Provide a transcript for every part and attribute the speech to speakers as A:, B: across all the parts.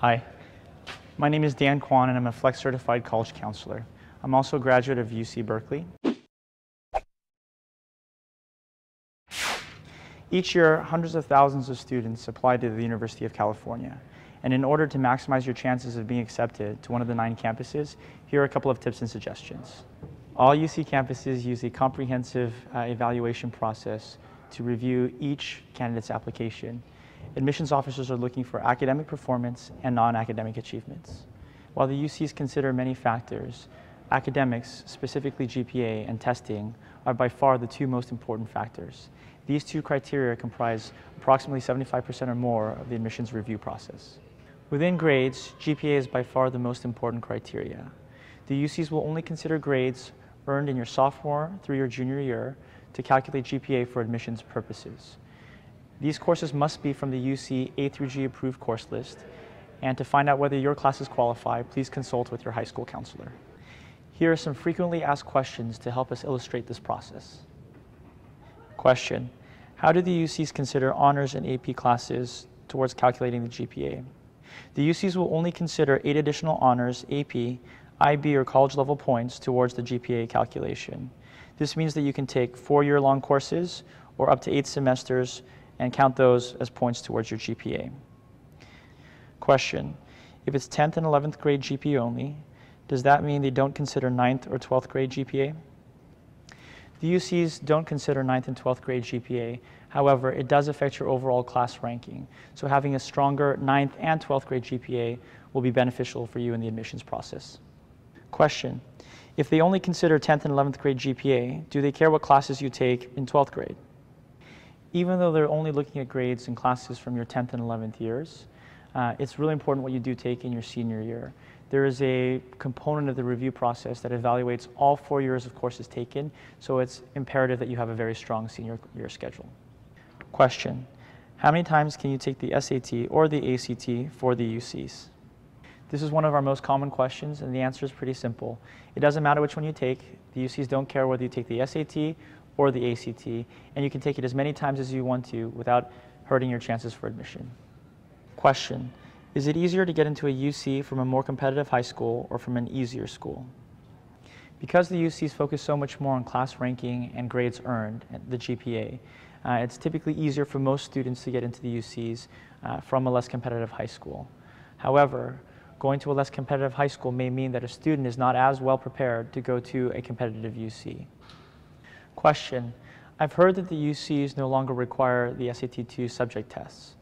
A: Hi, my name is Dan Kwan and I'm a Flex Certified College Counselor. I'm also a graduate of UC Berkeley. Each year, hundreds of thousands of students apply to the University of California. And in order to maximize your chances of being accepted to one of the 9 campuses, here are a couple of tips and suggestions. All UC campuses use a comprehensive evaluation process to review each candidate's application. Admissions officers are looking for academic performance and non-academic achievements. While the UCs consider many factors, academics, specifically GPA and testing, are by far the 2 most important factors. These 2 criteria comprise approximately 75% or more of the admissions review process. Within grades, GPA is by far the most important criteria. The UCs will only consider grades earned in your sophomore through your junior year to calculate GPA for admissions purposes. These courses must be from the UC A through G approved course list, and to find out whether your classes qualify, please consult with your high school counselor. Here are some frequently asked questions to help us illustrate this process. Question: how do the UCs consider honors and AP classes towards calculating the GPA? The UCs will only consider 8 additional honors, AP, IB, or college level points towards the GPA calculation. This means that you can take 4-year-long courses or up to 8 semesters and count those as points towards your GPA. Question: if it's 10th and 11th grade GPA only, does that mean they don't consider 9th or 12th grade GPA? The UCs don't consider 9th and 12th grade GPA. However, it does affect your overall class ranking. So having a stronger 9th and 12th grade GPA will be beneficial for you in the admissions process. Question: if they only consider 10th and 11th grade GPA, do they care what classes you take in 12th grade? Even though they're only looking at grades and classes from your 10th and 11th years, it's really important what you do take in your senior year. There is a component of the review process that evaluates all 4 years of courses taken, so it's imperative that you have a very strong senior year schedule. Question: how many times can you take the SAT or the ACT for the UCs? This is one of our most common questions, and the answer is pretty simple. It doesn't matter which one you take. The UCs don't care whether you take the SAT or the ACT, and you can take it as many times as you want to without hurting your chances for admission. Question: is it easier to get into a UC from a more competitive high school or from an easier school? Because the UCs focus so much more on class ranking and grades earned, the GPA, it's typically easier for most students to get into the UCs from a less competitive high school. However, going to a less competitive high school may mean that a student is not as well prepared to go to a competitive UC. Question: I've heard that the UCs no longer require the SAT-2 subject tests.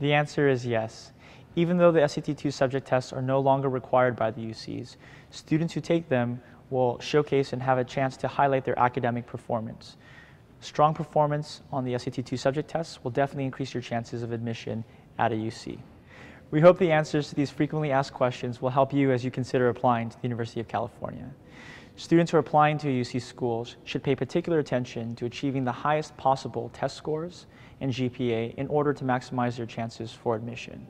A: The answer is yes. Even though the SAT-2 subject tests are no longer required by the UCs, students who take them will showcase and have a chance to highlight their academic performance. Strong performance on the SAT-2 subject tests will definitely increase your chances of admission at a UC. We hope the answers to these frequently asked questions will help you as you consider applying to the University of California. Students who are applying to UC schools should pay particular attention to achieving the highest possible test scores and GPA in order to maximize their chances for admission.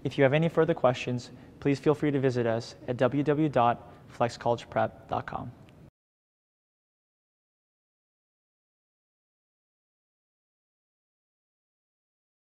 A: If you have any further questions, please feel free to visit us at www.flexcollegeprep.com.